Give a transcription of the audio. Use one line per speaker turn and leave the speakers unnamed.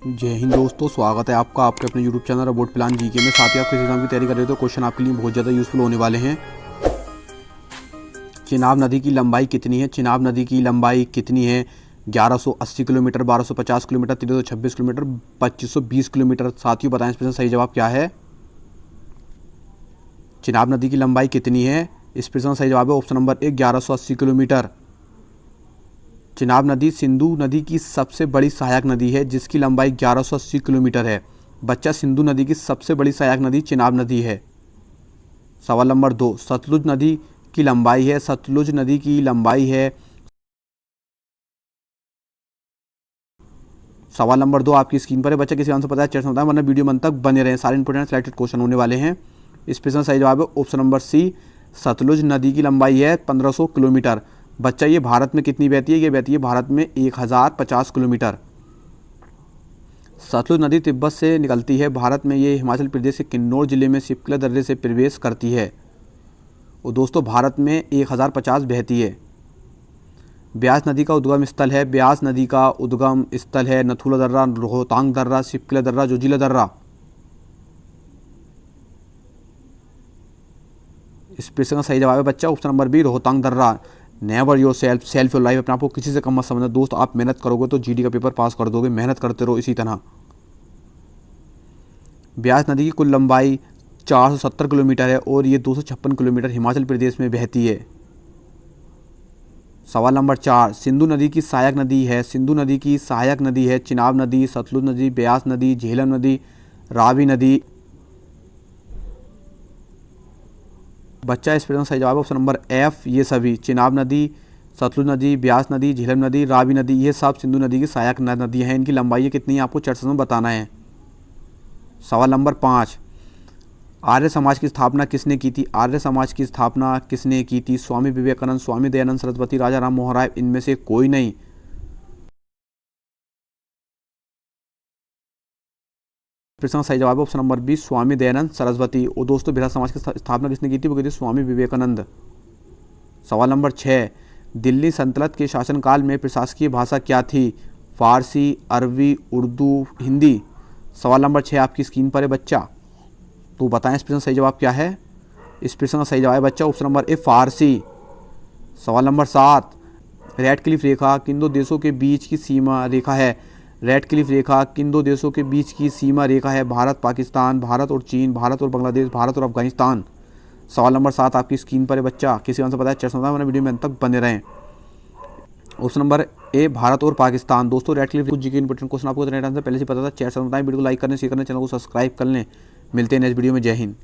जय हिंद दोस्तों, स्वागत है आपका आपके अपने YouTube channel robot plan GK में। साथ ही आप किसी एग्जाम की तैयारी कर रहे हो तो क्वेश्चन आपके लिए बहुत ज़्यादा यूजफुल होने वाले हैं। चिनाब नदी की लंबाई कितनी है? चिनाब नदी की लंबाई कितनी है? 1180 किलोमीटर, 1250 किलोमीटर, 1326 किलोमीटर, 2520 किलोमीटर। साथियों बताएं इसमें सही जवाब क्या है? चिनाब नदी की लंबाई कितनी है? इस प्रश्न का सही जवाब है ऑप्शन नंबर 1, 1180 किलोमीटर। चिनाब नदी सिंधु नदी की सबसे बड़ी सहायक नदी है जिसकी लंबाई 1180 किलोमीटर है। बच्चा, सिंधु नदी की सबसे बड़ी सहायक नदी चिनाब नदी है। सवाल नंबर 2, सतलुज नदी की लंबाई है। सतलुज नदी की लंबाई है। सवाल नंबर 2 आपकी स्क्रीन पर है। बच्चा किसी आंसर पता है चैट में बताएं, वरना वीडियो में तक बने रहें। सारे इंपोर्टेंट सिलेक्टेड क्वेश्चन होने वाले हैं। इस प्रश्न का सही जवाब है ऑप्शन नंबर सी, सतलुज नदी की लंबाई है 1500 किलोमीटर। बच्चा, ये भारत में कितनी बहती है? ये बहती है भारत में 1050 किलोमीटर। सतलुज नदी तिब्बत से निकलती है भारत में। ये हिमाचल प्रदेश के किन्नौर जिले में शिप्ला दर्रे से प्रवेश करती है और दोस्तों भारत में 1050 बहती है। ब्यास नदी का उद्गम स्थल है। ब्यास नदी का उद्गम स्थल है नथुला दर्रा, रोहतांग दर्रा, शिप्ला दर्रा, जोजिला दर्रा। इस प्रश्न का सही जवाब है बच्चा ऑप्शन नंबर बी, रोहतांग दर्रा। Never your self your life. अपने आप को किसी से कम मत समझना दोस्त। आप मेहनत करोगे तो जीडी का पेपर पास कर दोगे। मेहनत करते रहो इसी तरह। ब्यास नदी की कुल लंबाई 470 किलोमीटर है और ये 256 किलोमीटर हिमाचल प्रदेश में बहती है। सवाल नंबर 4, सिंधु नदी की सहायक नदी है। सिंधु नदी की सहायक नदी है चिनाब नदी, सतलुज नदी, ब्यास नदी, झेलम नदी, रावी नदी। बच्चा, इस प्रश्न का सही जवाब ऑप्शन नंबर एफ, ये सभी चिनाब नदी, सतलुज नदी, ब्यास नदी, झेलम नदी, रावी नदी, ये सब सिंधु नदी की सहायक नदियाँ हैं। इनकी लंबाई कितनी है आपको चर्चा में बताना है। सवाल नंबर 5, आर्य समाज की स्थापना किसने की थी? आर्य समाज की स्थापना किसने की थी? स्वामी विवेकानंद, स्वामी दयानंद सरस्वती, राजा राम मोहन राय, इनमें से कोई नहीं। प्रश्न का सही जवाब है option number B, Swami Dayanand Saraswati. और दोस्तों बिरला समाज की स्थापना किसने की थी? वो की थी स्वामी विवेकानंद। सवाल नंबर 6, दिल्ली सल्तनत के शासनकाल में प्रशासकीय भाषा क्या थी? फारसी, अरबी, उर्दू, हिंदी। सवाल नंबर 6 आपकी स्क्रीन पर है बच्चा, तो बताएं इस प्रश्न का सही जवाब क्या है? इस प्रश्न का सही जवाब है बच्चा ऑप्शन नंबर ए, फारसी। सवाल नंबर 7, रेड क्लिफ रेखा किन दो देशों के बीच की सीमा रेखा है? रेड क्लिफ रेखा किन दो देशों के बीच की सीमा रेखा है? भारत पाकिस्तान, भारत और चीन, भारत और बांग्लादेश, भारत और अफगानिस्तान। सवाल नंबर 7 आपकी स्क्रीन पर है बच्चा। किसी आंसर पता है चर्चा में वीडियो में अंत तक बने रहें। ऑप्शन नंबर ए, भारत और पाकिस्तान। दोस्तों रेड क्लिफ कुछ जीके इंपोर्टेंट क्वेश्चन आपको राइट आंसर पहले से पता था। चैट से बताएं, वीडियो को लाइक करने, शेयर करने, चैनल को सब्सक्राइब कर लें। मिलते हैं नेक्स्ट वीडियो में। जय हिंद।